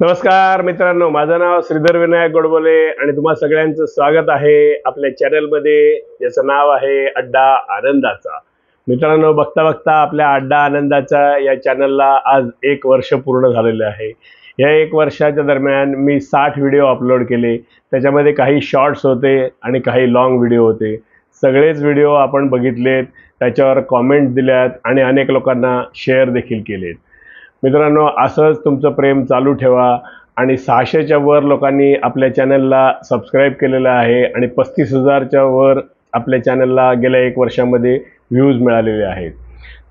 नमस्कार मित्रांनो, माझं नाव श्रीधर विनायक गोडबोले आणि तुम्हा सगळ्यांचं स्वागत आहे आपल्या चॅनलमध्ये, ज्याचं नाव आहे अड्डा आनंदाचा। मित्रांनो, बघता बघता आपल्या अड्डा आनंदाचा या चॅनलला आज 1 वर्ष पूर्ण झालेले आहे। या 1 वर्षाच्या दरम्यान मी 60 व्हिडिओ अपलोड केले। त्याच्यामध्ये काही शॉर्ट्स होते आणि काही लॉंग व्हिडिओ होते। सगळेच व्हिडिओ आपण बघितलेत, त्याच्यावर कमेंट दिल्यात आणि अनेक लोकांना शेअर देखील केलेत। मित्रांनो, असंच तुमचं प्रेम चालू ठेवा आणि 600च्या वर लोकांनी आपल्या चॅनलला सबस्क्राईब केलेलं आहे आणि 35,000च्या वर आपल्या चॅनलला गेल्या 1 वर्षामध्ये व्ह्यूज मिळालेले आहेत।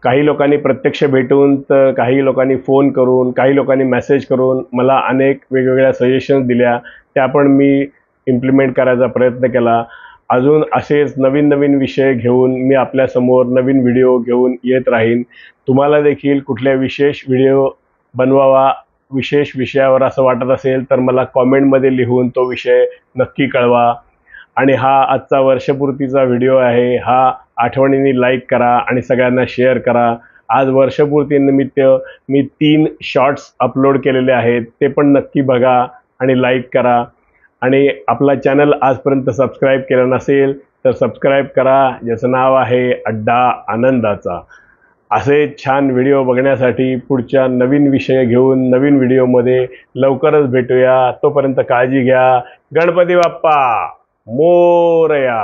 काही लोकांनी प्रत्यक्ष भेटून, तर काही लोकांनी फोन करून, काही लोकांनी मेसेज करून मला अनेक वेगवेगळ्या सजेशन्स दिल्या, त्या पण मी इम्प्लिमेंट करायचा प्रयत्न केला। अजून असेच नवीन नवीन विषय घेऊन मी आपल्यासमोर नवीन व्हिडिओ घेऊन येत राहीन। तुम्हाला देखील कुठल्या विशेष व्हिडिओ बनवावा, विशेष विषयावर असं वाटत असेल तर मला कमेंटमध्ये लिहून तो विषय नक्की कळवा। आणि हा आजचा वर्षपूर्तीचा व्हिडिओ आहे, हा आठवणीने लाईक करा आणि सगळ्यांना शेअर करा। आज वर्षपूर्तीनिमित्त मी 3 शॉर्ट्स अपलोड केलेले आहेत, ते पण नक्की बघा आणि लाईक करा। आणि आपला चॅनल आजपर्यंत सबस्क्राईब केलं नसेल तर सबस्क्राईब करा, ज्याचं नाव आहे अड्डा आनंदाचा। असे छान व्हिडिओ बघण्यासाठी पुढच्या नवीन विषय घेऊन नवीन व्हिडिओमध्ये लवकरच भेटूया। तोपर्यंत काळजी घ्या। गणपती बाप्पा मोरया।